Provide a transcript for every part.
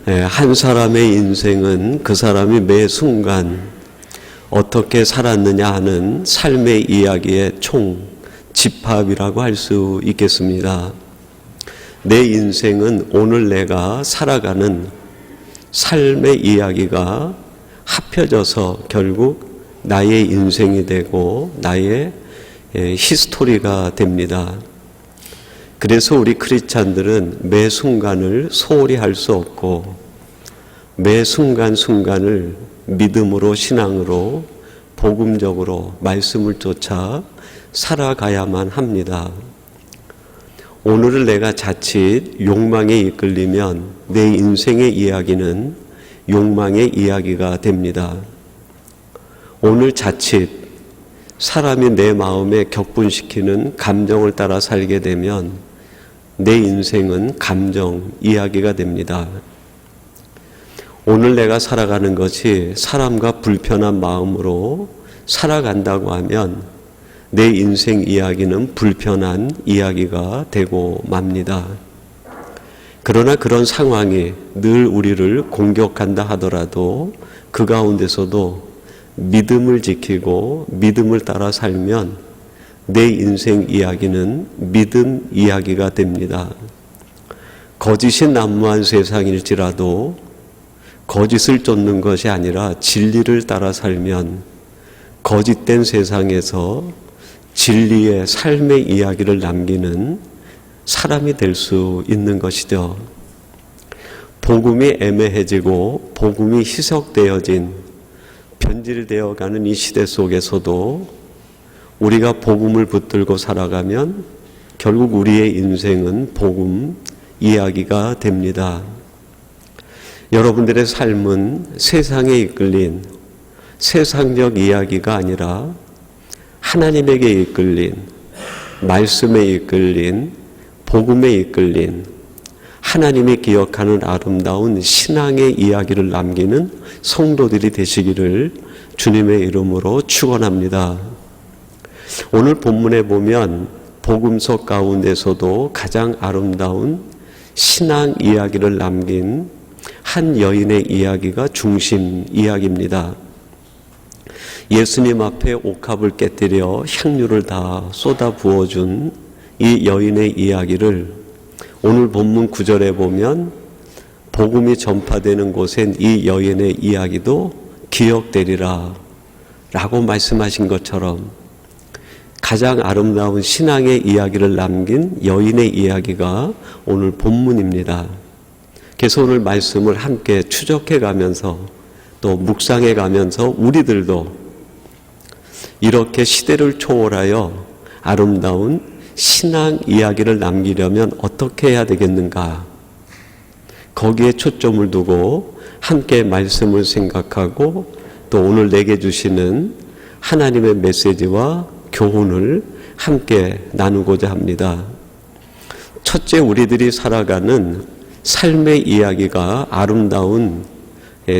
한 사람의 인생은 그 사람이 매 순간 어떻게 살았느냐 하는 삶의 이야기의 총 집합이라고 할 수 있겠습니다. 내 인생은 오늘 내가 살아가는 삶의 이야기가 합혀져서 결국 나의 인생이 되고 나의 히스토리가 됩니다. 그래서 우리 크리스찬들은 매 순간을 소홀히 할 수 없고 매 순간순간을 믿음으로 신앙으로 복음적으로 말씀을 쫓아 살아가야만 합니다. 오늘을 내가 자칫 욕망에 이끌리면 내 인생의 이야기는 욕망의 이야기가 됩니다. 오늘 자칫 사람이 내 마음에 격분시키는 감정을 따라 살게 되면 내 인생은 감정 이야기가 됩니다. 오늘 내가 살아가는 것이 사람과 불편한 마음으로 살아간다고 하면 내 인생 이야기는 불편한 이야기가 되고 맙니다. 그러나 그런 상황이 늘 우리를 공격한다 하더라도 그 가운데서도 믿음을 지키고 믿음을 따라 살면 내 인생 이야기는 믿음 이야기가 됩니다. 거짓이 난무한 세상일지라도 거짓을 쫓는 것이 아니라 진리를 따라 살면 거짓된 세상에서 진리의 삶의 이야기를 남기는 사람이 될 수 있는 것이죠. 복음이 애매해지고 복음이 희석되어진 변질되어가는 이 시대 속에서도 우리가 복음을 붙들고 살아가면 결국 우리의 인생은 복음 이야기가 됩니다. 여러분들의 삶은 세상에 이끌린 세상적 이야기가 아니라 하나님에게 이끌린 말씀에 이끌린 복음에 이끌린 하나님이 기억하는 아름다운 신앙의 이야기를 남기는 성도들이 되시기를 주님의 이름으로 축원합니다. 오늘 본문에 보면 복음서 가운데서도 가장 아름다운 신앙 이야기를 남긴 한 여인의 이야기가 중심 이야기입니다. 예수님 앞에 옥합을 깨뜨려 향유를 다 쏟아 부어준 이 여인의 이야기를 오늘 본문 9절에 보면 복음이 전파되는 곳엔 이 여인의 이야기도 기억되리라 라고 말씀하신 것처럼 가장 아름다운 신앙의 이야기를 남긴 여인의 이야기가 오늘 본문입니다. 그래서 오늘 말씀을 함께 추적해 가면서 또 묵상해 가면서 우리들도 이렇게 시대를 초월하여 아름다운 신앙 이야기를 남기려면 어떻게 해야 되겠는가? 거기에 초점을 두고 함께 말씀을 생각하고 또 오늘 내게 주시는 하나님의 메시지와 교훈을 함께 나누고자 합니다. 첫째, 우리들이 살아가는 삶의 이야기가 아름다운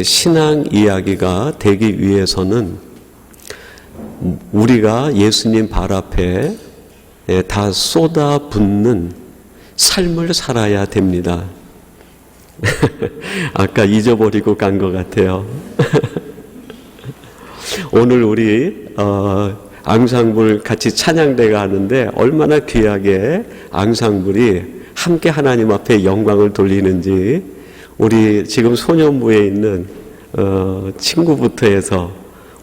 신앙 이야기가 되기 위해서는 우리가 예수님 발 앞에 다 쏟아붓는 삶을 살아야 됩니다. 아까 잊어버리고 간 것 같아요. 오늘 우리 앙상블 같이 찬양대가 하는데 얼마나 귀하게 앙상블이 함께 하나님 앞에 영광을 돌리는지 우리 지금 소년부에 있는 친구부터 해서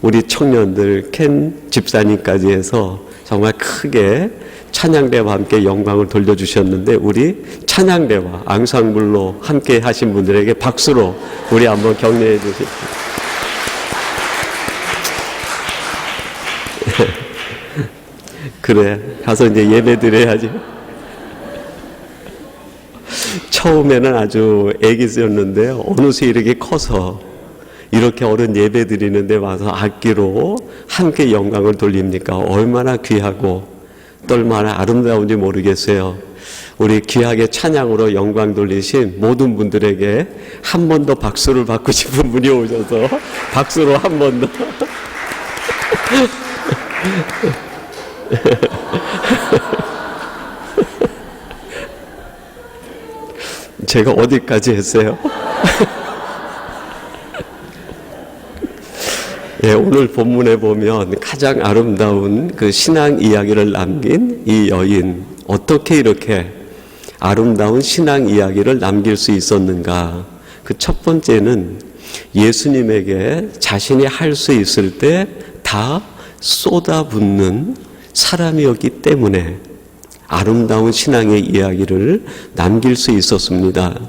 우리 청년들 켄 집사님까지 해서 정말 크게 찬양대와 함께 영광을 돌려주셨는데 우리 찬양대와 앙상블로 함께 하신 분들에게 박수로 우리 한번 격려해 주십시오. 그래, 가서 이제 예배 드려야지. 처음에는 아주 애기였는데요. 어느새 이렇게 커서 이렇게 어른 예배 드리는데 와서 악기로 함께 영광을 돌립니까? 얼마나 귀하고 또 얼마나 아름다운지 모르겠어요. 우리 귀하게 찬양으로 영광 돌리신 모든 분들에게 한 번 더 박수를 받고 싶은 분이 오셔서 박수로 한 번 더. 제가 어디까지 했어요? 예, 오늘 본문에 보면 가장 아름다운 그 신앙 이야기를 남긴 이 여인, 어떻게 이렇게 아름다운 신앙 이야기를 남길 수 있었는가? 그 첫 번째는 예수님에게 자신이 할 수 있을 때 다 쏟아붓는 사람이었기 때문에 아름다운 신앙의 이야기를 남길 수 있었습니다.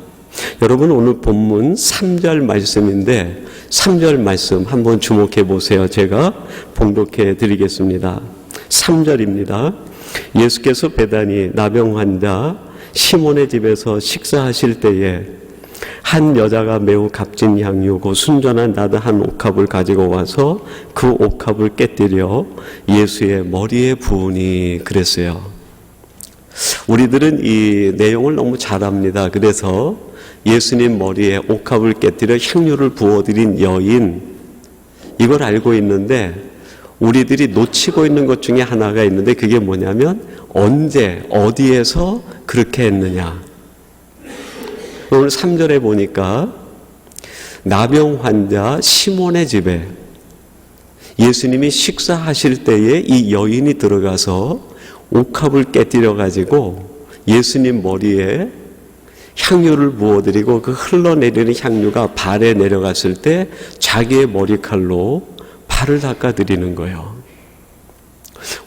여러분, 오늘 본문 3절 말씀인데 3절 말씀 한번 주목해 보세요. 제가 봉독해 드리겠습니다. 3절입니다. 예수께서 베다니 나병 환자 시몬의 집에서 식사하실 때에 한 여자가 매우 값진 향유고 순전한 나드 한 옥합을 가지고 와서 그 옥합을 깨뜨려 예수의 머리에 부으니 그랬어요. 우리들은 이 내용을 너무 잘 압니다. 그래서 예수님 머리에 옥합을 깨뜨려 향유를 부어드린 여인, 이걸 알고 있는데 우리들이 놓치고 있는 것 중에 하나가 있는데 그게 뭐냐면 언제 어디에서 그렇게 했느냐. 오늘 3절에 보니까 나병 환자 시몬의 집에 예수님이 식사하실 때에 이 여인이 들어가서 옥합을 깨뜨려 가지고 예수님 머리에 향유를 부어드리고 그 흘러내리는 향유가 발에 내려갔을 때 자기의 머리칼로 발을 닦아드리는 거예요.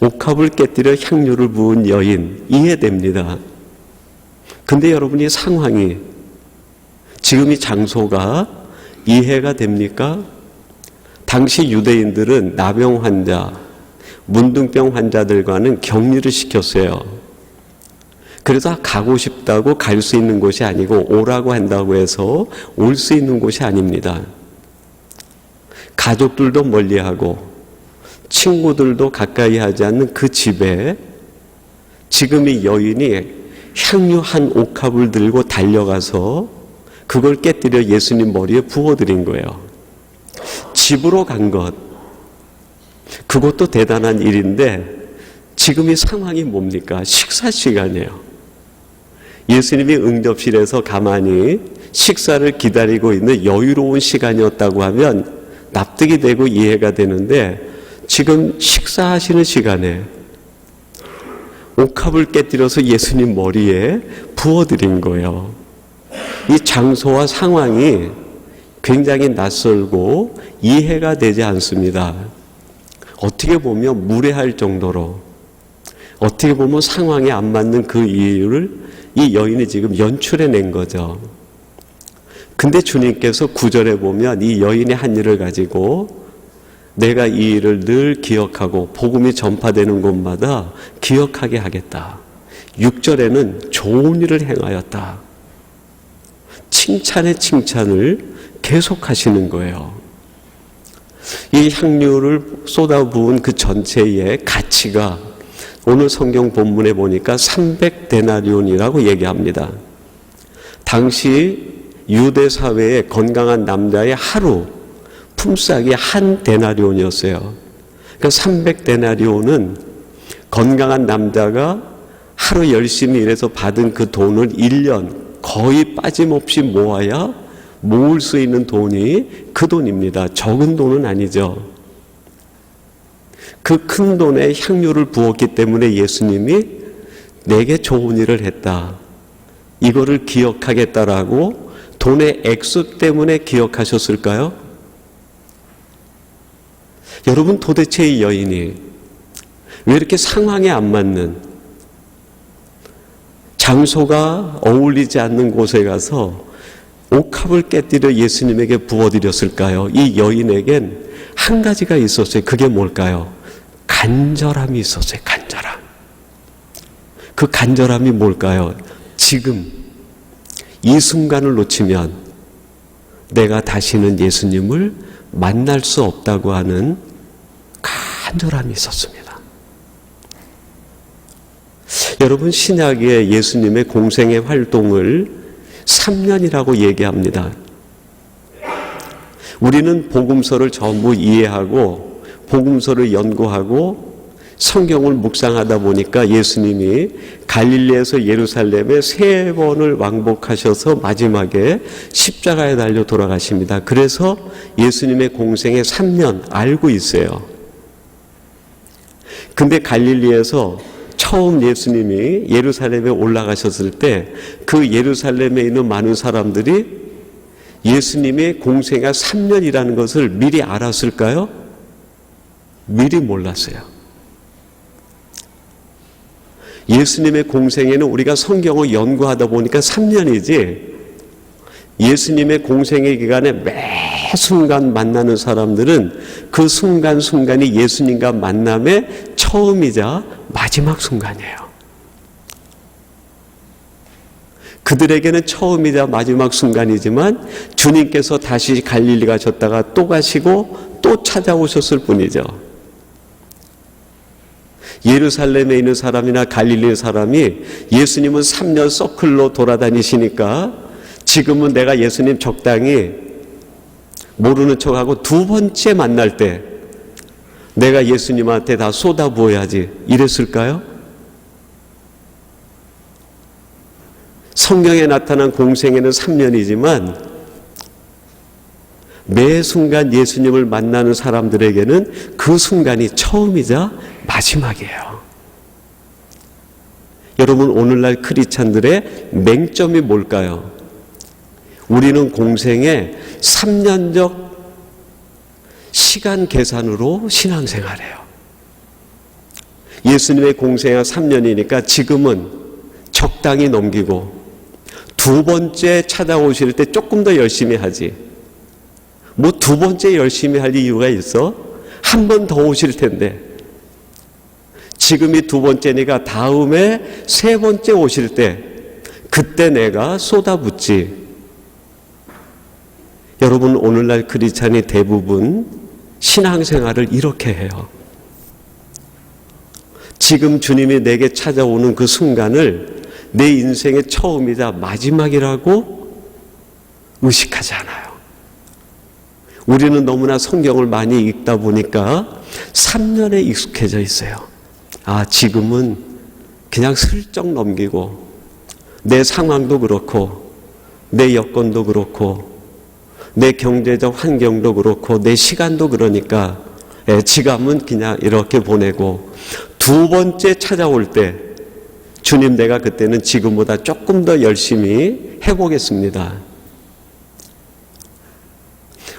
옥합을 깨뜨려 향유를 부은 여인, 이해됩니다. 근데 여러분이 상황이, 지금 이 장소가 이해가 됩니까? 당시 유대인들은 나병 환자, 문둥병 환자들과는 격리를 시켰어요. 그래서 가고 싶다고 갈 수 있는 곳이 아니고 오라고 한다고 해서 올 수 있는 곳이 아닙니다. 가족들도 멀리하고 친구들도 가까이 하지 않는 그 집에 지금 이 여인이 향유 한 옥합을 들고 달려가서 그걸 깨뜨려 예수님 머리에 부어드린 거예요. 집으로 간 것, 그것도 대단한 일인데 지금 이 상황이 뭡니까? 식사 시간이에요. 예수님이 응접실에서 가만히 식사를 기다리고 있는 여유로운 시간이었다고 하면 납득이 되고 이해가 되는데 지금 식사하시는 시간에 옥합을 깨뜨려서 예수님 머리에 부어드린 거예요. 이 장소와 상황이 굉장히 낯설고 이해가 되지 않습니다. 어떻게 보면 무례할 정도로, 어떻게 보면 상황에 안 맞는 그 이유를 이 여인이 지금 연출해낸 거죠. 근데 주님께서 9절에 보면 이 여인의 한 일을 가지고 내가 이 일을 늘 기억하고 복음이 전파되는 곳마다 기억하게 하겠다. 6절에는 좋은 일을 행하였다. 칭찬의 칭찬을 계속하시는 거예요. 이 향유를 쏟아부은 그 전체의 가치가 오늘 성경 본문에 보니까 300데나리온이라고 얘기합니다. 당시 유대 사회의 건강한 남자의 하루 품삯이 한 데나리온이었어요. 그러니까 300데나리온은 건강한 남자가 하루 열심히 일해서 받은 그 돈을 1년 거의 빠짐없이 모아야 모을 수 있는 돈이 그 돈입니다. 적은 돈은 아니죠. 그 큰 돈에 향유를 부었기 때문에 예수님이 내게 좋은 일을 했다, 이거를 기억하겠다라고 돈의 액수 때문에 기억하셨을까요? 여러분, 도대체 이 여인이 왜 이렇게 상황에 안 맞는, 장소가 어울리지 않는 곳에 가서 옥합을 깨뜨려 예수님에게 부어드렸을까요? 이 여인에겐 한 가지가 있었어요. 그게 뭘까요? 간절함이 있었어요. 간절함. 그 간절함이 뭘까요? 지금 이 순간을 놓치면 내가 다시는 예수님을 만날 수 없다고 하는 간절함이 있었습니다. 여러분, 신약의 예수님의 공생의 활동을 3년이라고 얘기합니다. 우리는 복음서를 전부 이해하고 복음서를 연구하고 성경을 묵상하다 보니까 예수님이 갈릴리에서 예루살렘에 3번을 왕복하셔서 마지막에 십자가에 달려 돌아가십니다. 그래서 예수님의 공생에 3년 알고 있어요. 근데 갈릴리에서 처음 예수님이 예루살렘에 올라가셨을 때 그 예루살렘에 있는 많은 사람들이 예수님의 공생애가 3년이라는 것을 미리 알았을까요? 미리 몰랐어요. 예수님의 공생애는 우리가 성경을 연구하다 보니까 3년이지, 예수님의 공생애 기간에 매 순간 만나는 사람들은 그 순간순간이 예수님과 만남의 처음이자 마지막 순간이에요. 그들에게는 처음이자 마지막 순간이지만 주님께서 다시 갈릴리 가셨다가 또 가시고 또 찾아오셨을 뿐이죠. 예루살렘에 있는 사람이나 갈릴리 사람이 예수님은 3년 서클로 돌아다니시니까 지금은 내가 예수님 적당히 모르는 척하고 2번째 만날 때 내가 예수님한테 다 쏟아부어야지 이랬을까요? 성경에 나타난 공생애는 3년이지만 매 순간 예수님을 만나는 사람들에게는 그 순간이 처음이자 마지막이에요. 여러분, 오늘날 크리스찬들의 맹점이 뭘까요? 우리는 공생에 3년적 시간 계산으로 신앙생활해요. 예수님의 공생애가 3년이니까 지금은 적당히 넘기고 2번째 찾아오실 때 조금 더 열심히 하지. 뭐 2번째 열심히 할 이유가 있어? 한 번 더 오실 텐데. 지금이 2번째니까 다음에 3번째 오실 때 그때 내가 쏟아붓지. 여러분, 오늘날 크리스찬이 대부분 신앙생활을 이렇게 해요. 지금 주님이 내게 찾아오는 그 순간을 내 인생의 처음이자 마지막이라고 의식하지 않아요. 우리는 너무나 성경을 많이 읽다 보니까 3년에 익숙해져 있어요. 아, 지금은 그냥 슬쩍 넘기고 내 상황도 그렇고 내 여건도 그렇고 내 경제적 환경도 그렇고 내 시간도 그러니까 지금은 그냥 이렇게 보내고 2번째 찾아올 때 주님, 내가 그때는 지금보다 조금 더 열심히 해보겠습니다.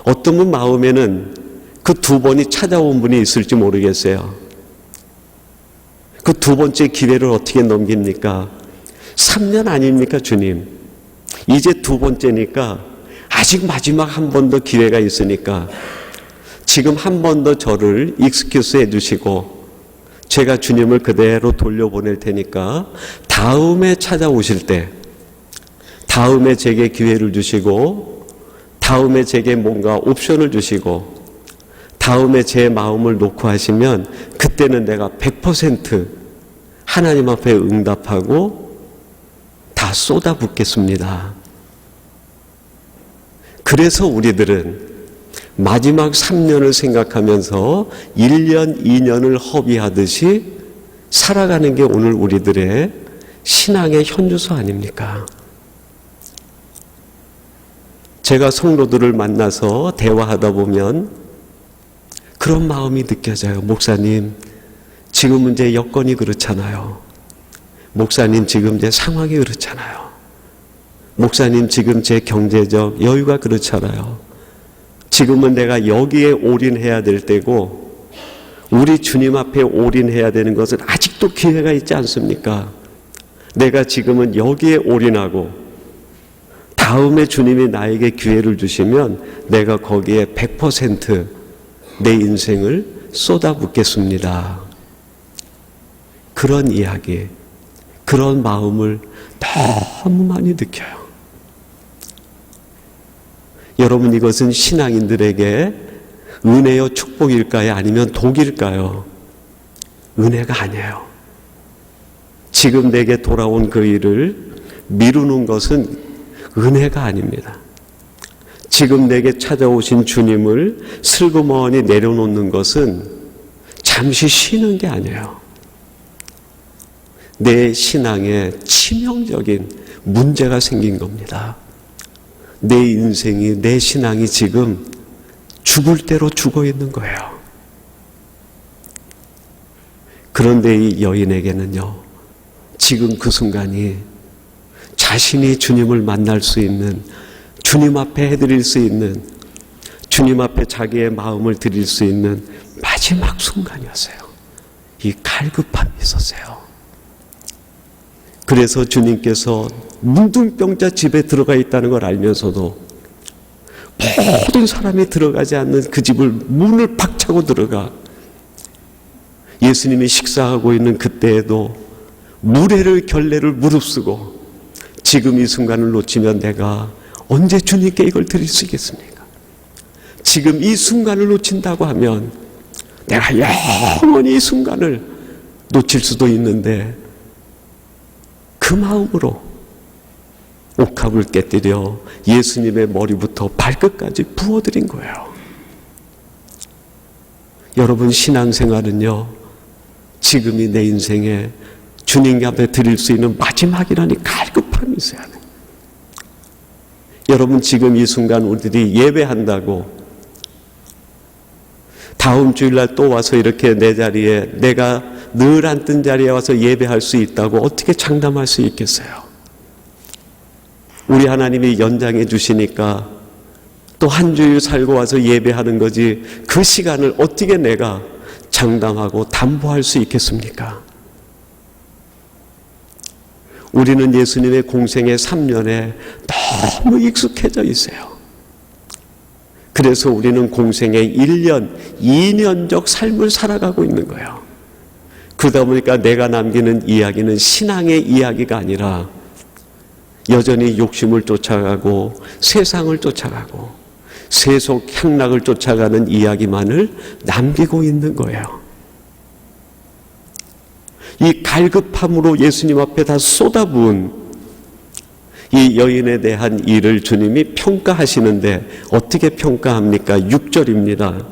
어떤 분 마음에는 그 2번이 찾아온 분이 있을지 모르겠어요. 그 2번째 기회를 어떻게 넘깁니까? 3년 아닙니까, 주님? 이제 2번째니까 아직 마지막 한 번 더 기회가 있으니까 지금 한 번 더 저를 익스큐스 해주시고 제가 주님을 그대로 돌려보낼 테니까 다음에 찾아오실 때 다음에 제게 기회를 주시고 다음에 제게 뭔가 옵션을 주시고 다음에 제 마음을 놓고 하시면 그때는 내가 100% 하나님 앞에 응답하고 다 쏟아붓겠습니다. 그래서 우리들은 마지막 3년을 생각하면서 1년, 2년을 허비하듯이 살아가는 게 오늘 우리들의 신앙의 현주소 아닙니까? 제가 성도들을 만나서 대화하다 보면 그런 마음이 느껴져요. 목사님, 지금은 제 여건이 그렇잖아요. 목사님, 지금 제 상황이 그렇잖아요. 목사님, 지금 제 경제적 여유가 그렇잖아요. 지금은 내가 여기에 올인해야 될 때고 우리 주님 앞에 올인해야 되는 것은 아직도 기회가 있지 않습니까? 내가 지금은 여기에 올인하고 다음에 주님이 나에게 기회를 주시면 내가 거기에 100% 내 인생을 쏟아붓겠습니다. 그런 이야기, 그런 마음을 너무 많이 느껴요. 여러분, 이것은 신앙인들에게 은혜요 축복일까요? 아니면 독일까요? 은혜가 아니에요. 지금 내게 돌아온 그 일을 미루는 것은 은혜가 아닙니다. 지금 내게 찾아오신 주님을 슬그머니 내려놓는 것은 잠시 쉬는 게 아니에요. 내 신앙에 치명적인 문제가 생긴 겁니다. 내 인생이, 내 신앙이 지금 죽을 대로 죽어 있는 거예요. 그런데 이 여인에게는요, 지금 그 순간이 자신이 주님을 만날 수 있는, 주님 앞에 해드릴 수 있는, 주님 앞에 자기의 마음을 드릴 수 있는 마지막 순간이었어요. 이 갈급함이 있었어요. 그래서 주님께서 문둥병자 집에 들어가 있다는 걸 알면서도 모든 사람이 들어가지 않는 그 집을 문을 박차고 들어가 예수님이 식사하고 있는 그때에도 무례를 결례를 무릅쓰고 지금 이 순간을 놓치면 내가 언제 주님께 이걸 드릴 수 있겠습니까? 지금 이 순간을 놓친다고 하면 내가 영원히 이 순간을 놓칠 수도 있는데 그 마음으로 옥합을 깨뜨려 예수님의 머리부터 발끝까지 부어드린 거예요. 여러분, 신앙생활은요, 지금이 내 인생에 주님 앞에 드릴 수 있는 마지막이라니 갈급함이 있어야 돼요. 여러분, 지금 이 순간 우리들이 예배한다고 다음 주일날 또 와서 이렇게 내 자리에, 내가 늘 앉던 자리에 와서 예배할 수 있다고 어떻게 장담할 수 있겠어요? 우리 하나님이 연장해 주시니까 또 한 주일 살고 와서 예배하는 거지, 그 시간을 어떻게 내가 장담하고 담보할 수 있겠습니까? 우리는 예수님의 공생의 3년에 너무 익숙해져 있어요. 그래서 우리는 공생의 1년, 2년적 삶을 살아가고 있는 거예요. 그러다 보니까 내가 남기는 이야기는 신앙의 이야기가 아니라 여전히 욕심을 쫓아가고 세상을 쫓아가고 세속 향락을 쫓아가는 이야기만을 남기고 있는 거예요. 이 갈급함으로 예수님 앞에 다 쏟아부은 이 여인에 대한 일을 주님이 평가하시는데 어떻게 평가합니까? 6절입니다.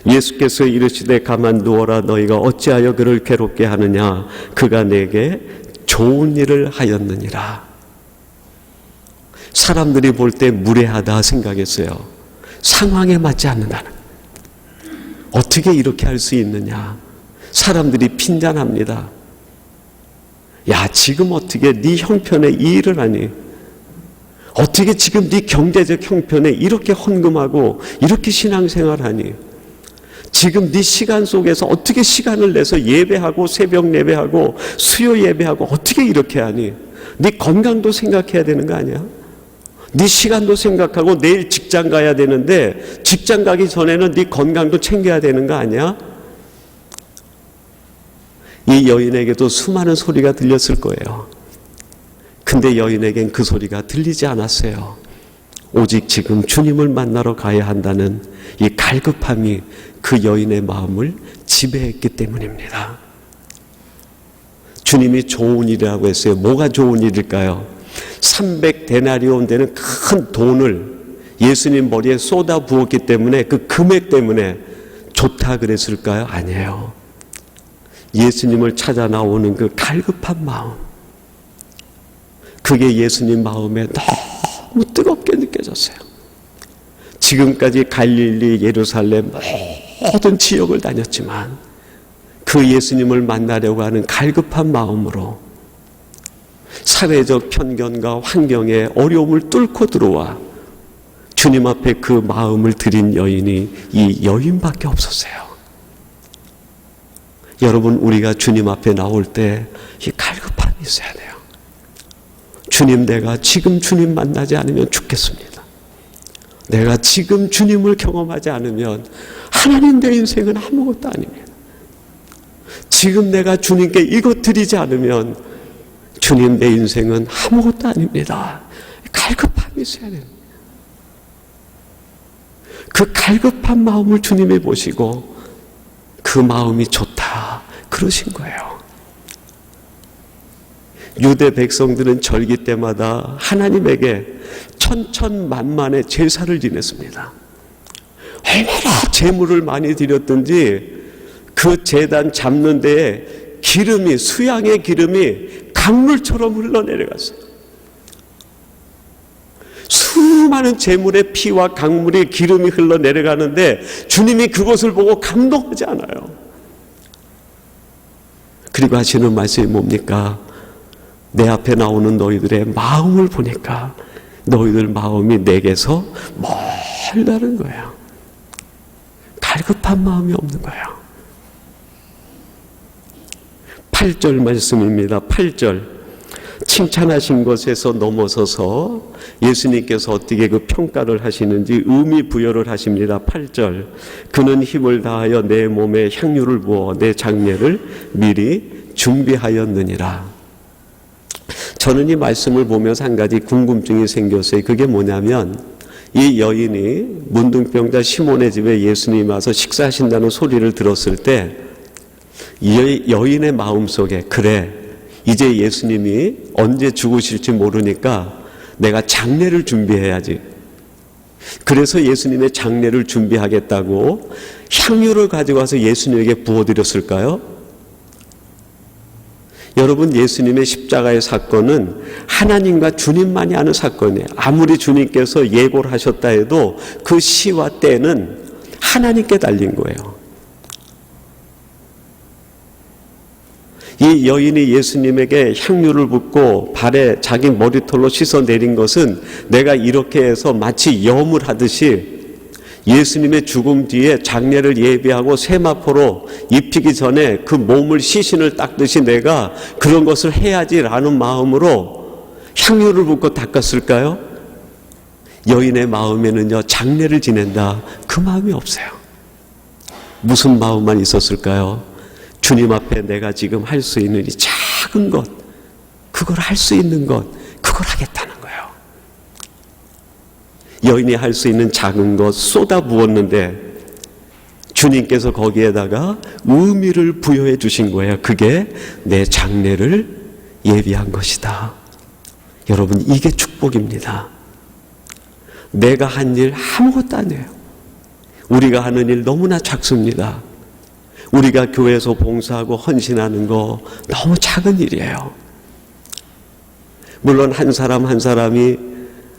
예수께서 이르시되 가만 누워라. 너희가 어찌하여 그를 괴롭게 하느냐? 그가 내게 좋은 일을 하였느니라. 사람들이 볼 때 무례하다 생각했어요. 상황에 맞지 않는다는. 어떻게 이렇게 할 수 있느냐? 사람들이 핀잔합니다. 야, 지금 어떻게 네 형편에 이 일을 하니? 어떻게 지금 네 경제적 형편에 이렇게 헌금하고 이렇게 신앙생활하니? 지금 네 시간 속에서 어떻게 시간을 내서 예배하고 새벽 예배하고 수요 예배하고 어떻게 이렇게 하니? 네 건강도 생각해야 되는 거 아니야? 네 시간도 생각하고 내일 직장 가야 되는데 직장 가기 전에는 네 건강도 챙겨야 되는 거 아니야? 이 여인에게도 수많은 소리가 들렸을 거예요. 근데 여인에겐 그 소리가 들리지 않았어요. 오직 지금 주님을 만나러 가야 한다는 이 갈급함이 그 여인의 마음을 지배했기 때문입니다. 주님이 좋은 일이라고 했어요. 뭐가 좋은 일일까요? 300데나리온 되는 큰 돈을 예수님 머리에 쏟아 부었기 때문에 그 금액 때문에 좋다 그랬을까요? 아니에요. 예수님을 찾아 나오는 그 갈급한 마음, 그게 예수님 마음에 너무 뜨겁게 느껴졌어요. 지금까지 갈릴리, 예루살렘 모든 지역을 다녔지만 그 예수님을 만나려고 하는 갈급한 마음으로 사회적 편견과 환경의 어려움을 뚫고 들어와 주님 앞에 그 마음을 드린 여인이 이 여인밖에 없었어요. 여러분, 우리가 주님 앞에 나올 때 이 갈급함이 있어야 돼요. 주님, 내가 지금 주님 만나지 않으면 죽겠습니다. 내가 지금 주님을 경험하지 않으면 하나님, 내 인생은 아무것도 아닙니다. 지금 내가 주님께 이것 드리지 않으면 주님, 내 인생은 아무것도 아닙니다. 갈급함이 있어야 돼요. 그 갈급한 마음을 주님이 보시고 그 마음이 좋다 그러신 거예요. 유대 백성들은 절기 때마다 하나님에게 천천만만의 제사를 지냈습니다. 얼마나 제물을 많이 드렸든지 그 제단 잡는 데에 기름이, 수양의 기름이 강물처럼 흘러내려갔어요. 수많은 제물의 피와 강물이 기름이 흘러내려가는데 주님이 그것을 보고 감동하지 않아요. 그리고 하시는 말씀이 뭡니까? 내 앞에 나오는 너희들의 마음을 보니까 너희들 마음이 내게서 멀다는 거예요. 갈급한 마음이 없는 거예요. 8절 말씀입니다. 8절. 칭찬하신 것에서 넘어서서 예수님께서 어떻게 그 평가를 하시는지 의미 부여를 하십니다. 8절. 그는 힘을 다하여 내 몸에 향유를 부어 내 장례를 미리 준비하였느니라. 저는 이 말씀을 보면서 한 가지 궁금증이 생겼어요. 그게 뭐냐면 이 여인이 문둥병자 시몬의 집에 예수님이 와서 식사하신다는 소리를 들었을 때 여인의 마음속에 그래, 이제 예수님이 언제 죽으실지 모르니까 내가 장례를 준비해야지. 그래서 예수님의 장례를 준비하겠다고 향유를 가지고 와서 예수님에게 부어드렸을까요? 여러분, 예수님의 십자가의 사건은 하나님과 주님만이 아는 사건이에요. 아무리 주님께서 예고를 하셨다 해도 그 시와 때는 하나님께 달린 거예요. 이 여인이 예수님에게 향유를 붓고 발에 자기 머리털로 씻어 내린 것은 내가 이렇게 해서 마치 염을 하듯이 예수님의 죽음 뒤에 장례를 예비하고 세마포로 입히기 전에 그 몸을 시신을 닦듯이 내가 그런 것을 해야지라는 마음으로 향유를 붓고 닦았을까요? 여인의 마음에는요, 장례를 지낸다, 그 마음이 없어요. 무슨 마음만 있었을까요? 주님 앞에 내가 지금 할 수 있는 이 작은 것, 그걸 할 수 있는 것, 그걸 하겠다는 거예요. 여인이 할 수 있는 작은 것 쏟아 부었는데 주님께서 거기에다가 의미를 부여해 주신 거예요. 그게 내 장례를 예비한 것이다. 여러분, 이게 축복입니다. 내가 한 일 아무것도 아니에요. 우리가 하는 일 너무나 작습니다. 우리가 교회에서 봉사하고 헌신하는 거 너무 작은 일이에요. 물론 한 사람 한 사람이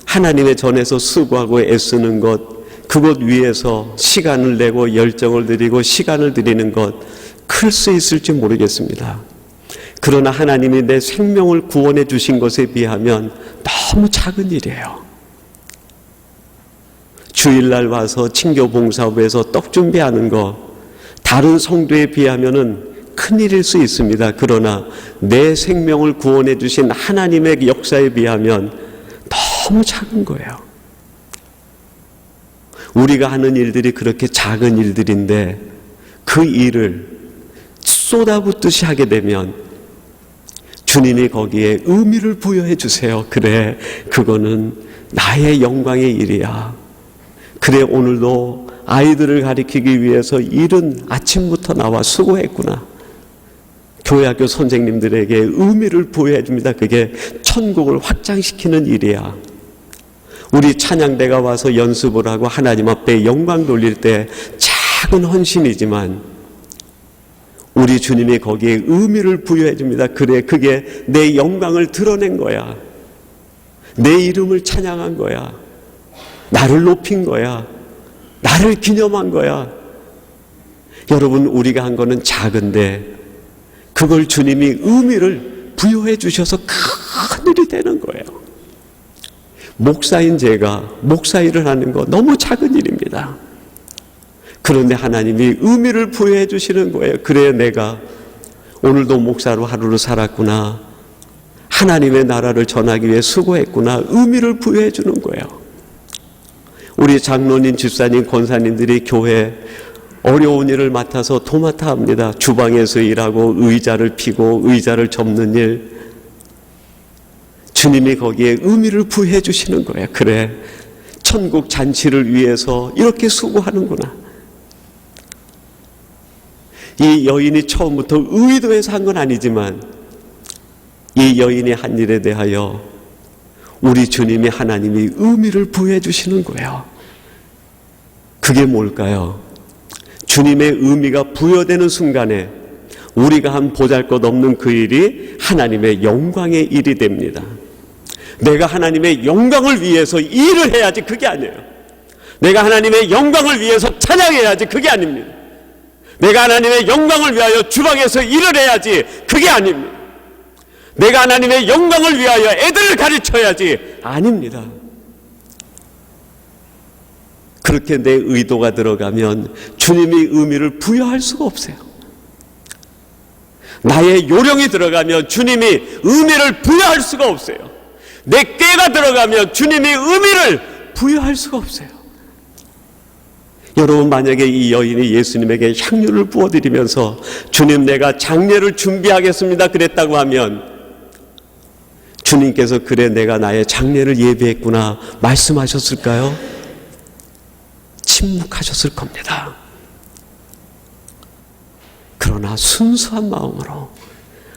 하나님의 전에서 수고하고 애쓰는 것, 그것 위해서 시간을 내고 열정을 들이고 시간을 들이는 것 클 수 있을지 모르겠습니다. 그러나 하나님이 내 생명을 구원해 주신 것에 비하면 너무 작은 일이에요. 주일날 와서 친교 봉사부에서 떡 준비하는 거 다른 성도에 비하면은 큰 일일 수 있습니다. 그러나 내 생명을 구원해 주신 하나님의 역사에 비하면 너무 작은 거예요. 우리가 하는 일들이 그렇게 작은 일들인데 그 일을 쏟아붓듯이 하게 되면 주님이 거기에 의미를 부여해 주세요. 그래, 그거는 나의 영광의 일이야. 그래, 오늘도 아이들을 가리키기 위해서 이른 아침부터 나와 수고했구나. 교회학교 선생님들에게 의미를 부여해 줍니다. 그게 천국을 확장시키는 일이야. 우리 찬양대가 와서 연습을 하고 하나님 앞에 영광 돌릴 때 작은 헌신이지만 우리 주님이 거기에 의미를 부여해 줍니다. 그래, 그게 내 영광을 드러낸 거야. 내 이름을 찬양한 거야. 나를 높인 거야. 나를 기념한 거야. 여러분, 우리가 한 거는 작은데 그걸 주님이 의미를 부여해 주셔서 큰 일이 되는 거예요. 목사인 제가 목사 일을 하는 거 너무 작은 일입니다. 그런데 하나님이 의미를 부여해 주시는 거예요. 그래, 내가 오늘도 목사로 하루를 살았구나. 하나님의 나라를 전하기 위해 수고했구나. 의미를 부여해 주는 거예요. 우리 장로님, 집사님, 권사님들이 교회 어려운 일을 맡아서 도맡아 합니다. 주방에서 일하고 의자를 피고 의자를 접는 일. 주님이 거기에 의미를 부여해 주시는 거예요. 그래, 천국 잔치를 위해서 이렇게 수고하는구나. 이 여인이 처음부터 의도해서 한 건 아니지만 이 여인이 한 일에 대하여 우리 주님이 하나님이 의미를 부여해 주시는 거예요. 그게 뭘까요? 주님의 의미가 부여되는 순간에 우리가 한 보잘것없는 그 일이 하나님의 영광의 일이 됩니다. 내가 하나님의 영광을 위해서 일을 해야지 그게 아니에요. 내가 하나님의 영광을 위해서 찬양해야지 그게 아닙니다. 내가 하나님의 영광을 위하여 주방에서 일을 해야지 그게 아닙니다. 내가 하나님의 영광을 위하여 애들을 가르쳐야지 아닙니다. 그렇게 내 의도가 들어가면 주님이 의미를 부여할 수가 없어요. 나의 요령이 들어가면 주님이 의미를 부여할 수가 없어요. 내 꾀가 들어가면 주님이 의미를 부여할 수가 없어요. 여러분, 만약에 이 여인이 예수님에게 향유를 부어드리면서 주님, 내가 장례를 준비하겠습니다 그랬다고 하면 주님께서 그래, 내가 나의 장례를 예비했구나 말씀하셨을까요? 침묵하셨을 겁니다. 그러나 순수한 마음으로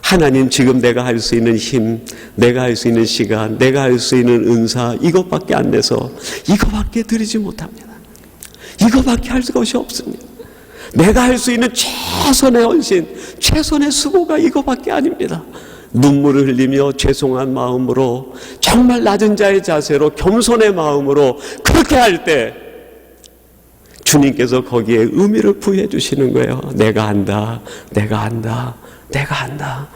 하나님, 지금 내가 할 수 있는 힘, 내가 할 수 있는 시간, 내가 할 수 있는 은사, 이것밖에 안 돼서 이거밖에 드리지 못합니다. 이거밖에 할 것이 없습니다. 내가 할 수 있는 최선의 헌신, 최선의 수고가 이거밖에 아닙니다. 눈물을 흘리며 죄송한 마음으로, 정말 낮은 자의 자세로, 겸손의 마음으로 그렇게 할 때 주님께서 거기에 의미를 부여해 주시는 거예요. 내가 한다, 내가 한다, 내가 한다.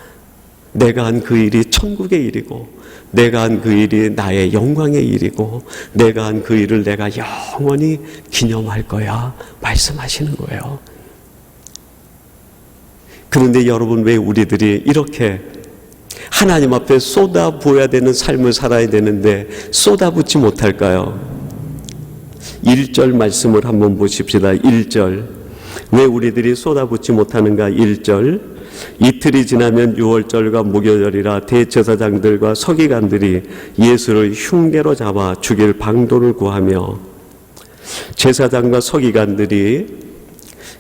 내가 한 그 일이 천국의 일이고, 내가 한 그 일이 나의 영광의 일이고, 내가 한 그 일을 내가 영원히 기념할 거야 말씀하시는 거예요. 그런데 여러분, 왜 우리들이 이렇게 하나님 앞에 쏟아부어야 되는 삶을 살아야 되는데 쏟아붓지 못할까요? 1절 말씀을 한번 보십시다. 1절. 왜 우리들이 쏟아붓지 못하는가? 1절. 이틀이 지나면 유월절과 무교절이라 대제사장들과 서기관들이 예수를 흉계로 잡아 죽일 방도를 구하며, 제사장과 서기관들이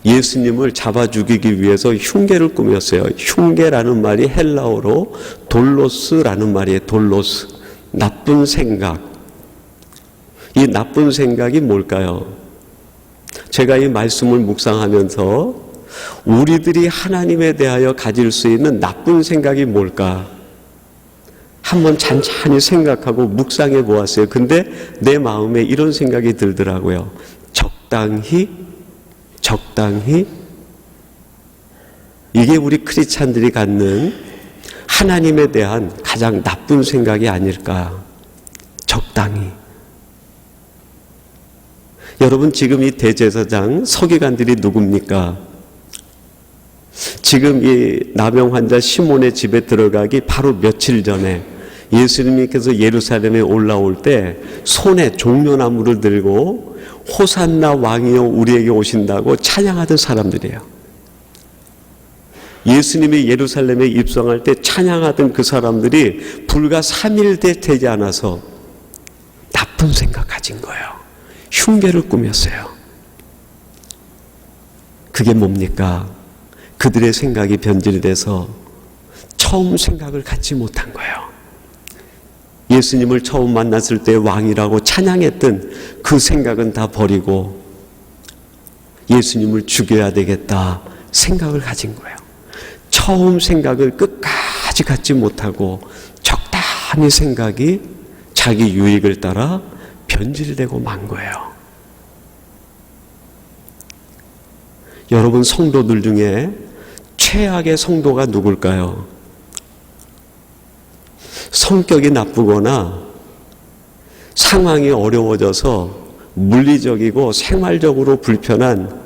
예수님을 잡아 죽이기 위해서 흉계를 꾸몄어요. 흉계라는 말이 헬라어로 돌로스라는 말이에요. 돌로스. 나쁜 생각. 이 나쁜 생각이 뭘까요? 제가 이 말씀을 묵상하면서 우리들이 하나님에 대하여 가질 수 있는 나쁜 생각이 뭘까? 한번 찬찬히 생각하고 묵상해 보았어요. 근데 내 마음에 이런 생각이 들더라고요. 적당히. 이게 우리 크리스찬들이 갖는 하나님에 대한 가장 나쁜 생각이 아닐까? 적당히. 여러분, 지금 이 대제사장, 서기관들이 누굽니까? 지금 이 나병 환자 시몬의 집에 들어가기 바로 며칠 전에 예수님께서 예루살렘에 올라올 때 손에 종려나무를 들고 호산나 왕이여 우리에게 오신다고 찬양하던 사람들이에요. 예수님이 예루살렘에 입성할 때 찬양하던 그 사람들이 불과 3일 되지 않아서 나쁜 생각 가진 거예요. 흉계를 꾸몄어요. 그게 뭡니까? 그들의 생각이 변질이 돼서 처음 생각을 갖지 못한 거예요. 예수님을 처음 만났을 때 왕이라고 찬양했던 그 생각은 다 버리고 예수님을 죽여야 되겠다 생각을 가진 거예요. 처음 생각을 끝까지 갖지 못하고 적당히 생각이 자기 유익을 따라 변질되고 만 거예요. 여러분, 성도들 중에 최악의 성도가 누굴까요? 성격이 나쁘거나 상황이 어려워져서 물리적이고 생활적으로 불편한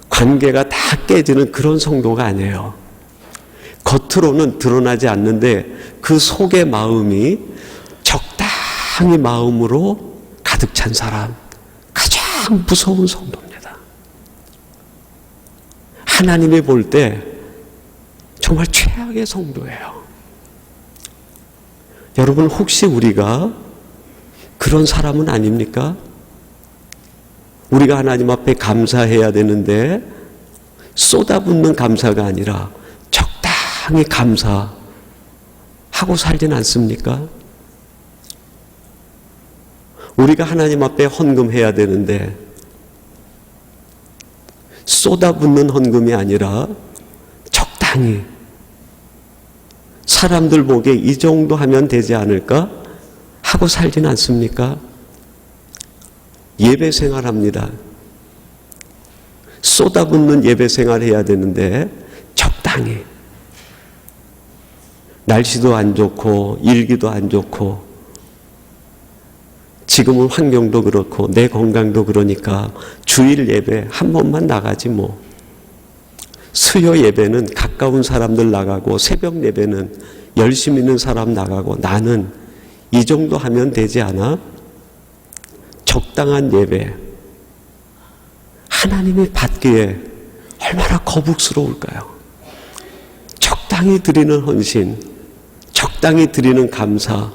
관계가 다 깨지는 그런 성도가 아니에요. 겉으로는 드러나지 않는데 그 속의 마음이 적당히 마음으로 가득 찬 사람, 가장 무서운 성도입니다. 하나님이 볼 때 정말 최악의 성도예요. 여러분, 혹시 우리가 그런 사람은 아닙니까? 우리가 하나님 앞에 감사해야 되는데 쏟아붓는 감사가 아니라 적당히 감사하고 살진 않습니까? 우리가 하나님 앞에 헌금해야 되는데 쏟아붓는 헌금이 아니라 적당히 사람들 보기에 이 정도 하면 되지 않을까 하고 살진 않습니까? 예배 생활합니다. 쏟아붓는 예배 생활 해야 되는데 적당히. 날씨도 안 좋고 일기도 안 좋고 지금은 환경도 그렇고 내 건강도 그러니까 주일 예배 한 번만 나가지 뭐. 수요 예배는 가까운 사람들 나가고 새벽 예배는 열심 있는 사람 나가고 나는 이 정도 하면 되지 않아? 적당한 예배 하나님이 받기에 얼마나 거북스러울까요? 적당히 드리는 헌신, 적당히 드리는 감사,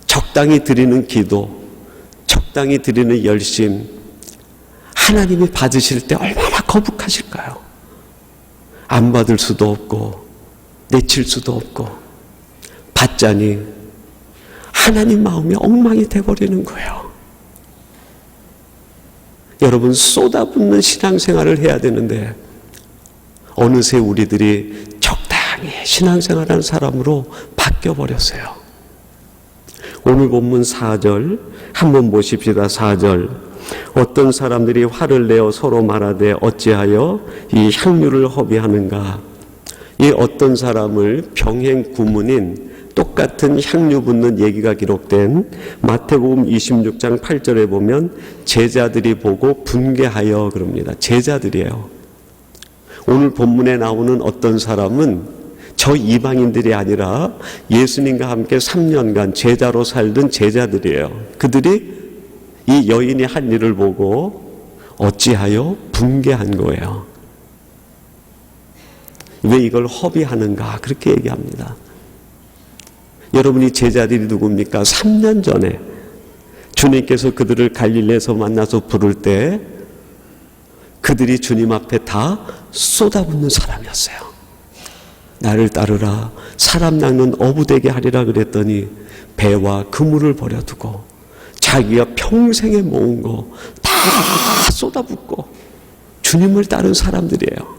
적당히 드리는 기도, 적당히 드리는 열심, 하나님이 받으실 때 얼마나 거북하실까요? 안 받을 수도 없고 내칠 수도 없고 받자니 하나님 마음이 엉망이 돼버리는 거예요. 여러분, 쏟아붓는 신앙생활을 해야 되는데 어느새 우리들이 적당히 신앙생활하는 사람으로 바뀌어버렸어요. 오늘 본문 4절 한번 보십시다. 4절 어떤 사람들이 화를 내어 서로 말하되 어찌하여 이 향유를 허비하는가. 이 어떤 사람을 병행 구문인 똑같은 향유 붓는 얘기가 기록된 마태복음 26장 8절에 보면 제자들이 보고 분개하여 그럽니다. 제자들이에요. 오늘 본문에 나오는 어떤 사람은 저 이방인들이 아니라 예수님과 함께 3년간 제자로 살던 제자들이에요. 그들이 이 여인이 한 일을 보고 어찌하여 분개한 거예요. 왜 이걸 허비하는가 그렇게 얘기합니다. 여러분이 제자들이 누굽니까? 3년 전에 주님께서 그들을 갈릴리에서 만나서 부를 때 그들이 주님 앞에 다 쏟아붓는 사람이었어요. 나를 따르라, 사람 낚는 어부되게 하리라 그랬더니 배와 그물을 버려두고 자기가 평생에 모은 거 다 쏟아붓고 주님을 따른 사람들이에요.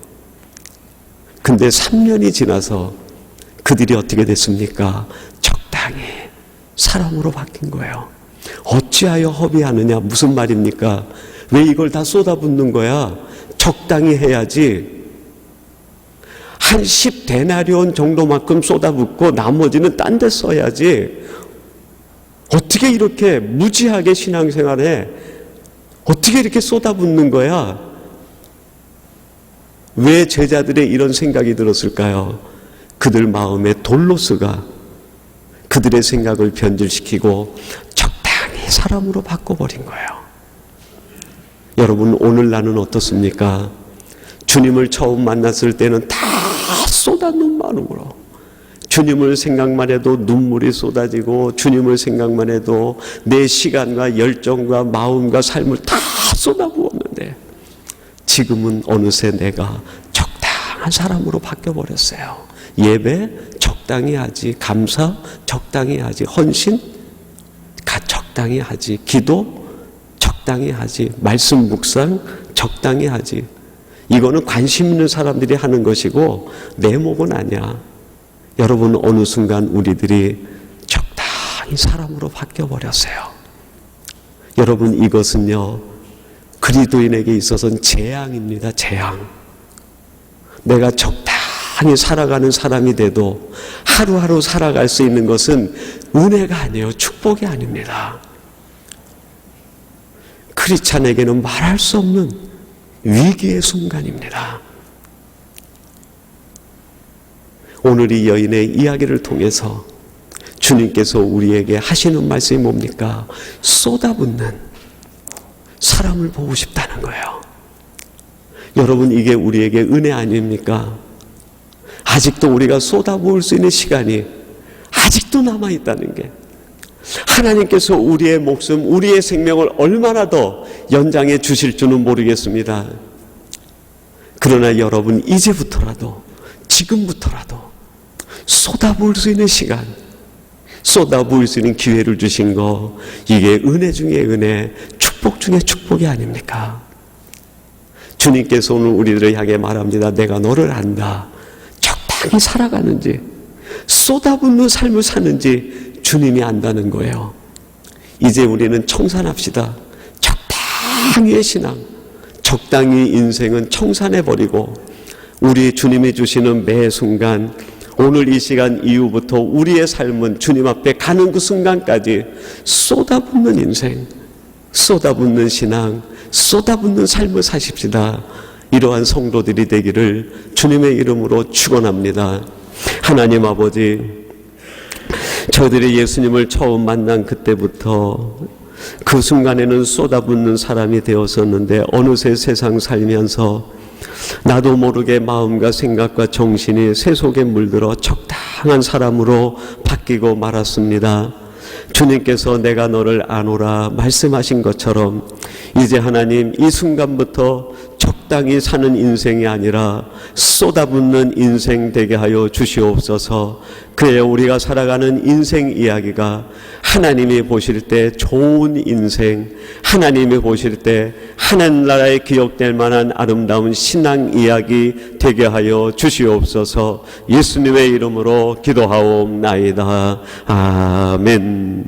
근데 3년이 지나서 그들이 어떻게 됐습니까? 적당히 사람으로 바뀐 거예요. 어찌하여 허비하느냐, 무슨 말입니까? 왜 이걸 다 쏟아붓는 거야? 적당히 해야지. 한 10데나리온 정도만큼 쏟아붓고 나머지는 딴 데 써야지. 어떻게 이렇게 무지하게 신앙생활해? 어떻게 이렇게 쏟아붓는 거야? 왜 제자들의 이런 생각이 들었을까요? 그들 마음에 돌로스가 그들의 생각을 변질시키고 적당히 사람으로 바꿔버린 거예요. 여러분, 오늘 나는 어떻습니까? 주님을 처음 만났을 때는 다 쏟아놓은 마음으로 주님을 생각만 해도 눈물이 쏟아지고 주님을 생각만 해도 내 시간과 열정과 마음과 삶을 다 쏟아부었는데 지금은 어느새 내가 적당한 사람으로 바뀌어버렸어요. 예배 적당히 하지, 감사 적당히 하지, 헌신 적당히 하지, 기도 적당히 하지, 말씀 묵상 적당히 하지. 이거는 관심 있는 사람들이 하는 것이고 내 목은 아니야. 여러분, 어느 순간 우리들이 적당히 사람으로 바뀌어버렸어요. 여러분, 이것은요 그리스도인에게 있어서는 재앙입니다. 재앙. 내가 적당히 살아가는 사람이 돼도 하루하루 살아갈 수 있는 것은 은혜가 아니에요. 축복이 아닙니다. 크리스찬에게는 말할 수 없는 위기의 순간입니다. 오늘 이 여인의 이야기를 통해서 주님께서 우리에게 하시는 말씀이 뭡니까? 쏟아붓는 사람을 보고 싶다는 거예요. 여러분, 이게 우리에게 은혜 아닙니까? 아직도 우리가 쏟아부을 수 있는 시간이 아직도 남아있다는 게, 하나님께서 우리의 목숨, 우리의 생명을 얼마나 더 연장해 주실 줄은 모르겠습니다. 그러나 여러분, 이제부터라도, 지금부터라도 쏟아부을 수 있는 시간, 쏟아부을 수 있는 기회를 주신 거, 이게 은혜 중에 은혜, 축복 중에 축복이 아닙니까? 주님께서 오늘 우리들을 향해 말합니다. 내가 너를 안다. 적당히 살아가는지 쏟아붓는 삶을 사는지 주님이 안다는 거예요. 이제 우리는 청산합시다. 적당히의 신앙, 적당히 인생은 청산해버리고 우리 주님이 주시는 매 순간, 오늘 이 시간 이후부터 우리의 삶은 주님 앞에 가는 그 순간까지 쏟아붓는 인생, 쏟아붓는 신앙, 쏟아붓는 삶을 사십시다. 이러한 성도들이 되기를 주님의 이름으로 축원합니다. 하나님 아버지, 저희들이 예수님을 처음 만난 그때부터 그 순간에는 쏟아붓는 사람이 되었었는데 어느새 세상 살면서 나도 모르게 마음과 생각과 정신이 새 속에 물들어 적당한 사람으로 바뀌고 말았습니다. 주님께서 내가 너를 아노라 말씀하신 것처럼 이제 하나님 이 순간부터 적당히 사는 인생이 아니라 쏟아붓는 인생 되게 하여 주시옵소서. 그에 우리가 살아가는 인생 이야기가 하나님이 보실 때 좋은 인생, 하나님이 보실 때 하늘나라에 기억될 만한 아름다운 신앙 이야기 되게 하여 주시옵소서. 예수님의 이름으로 기도하옵나이다. 아멘.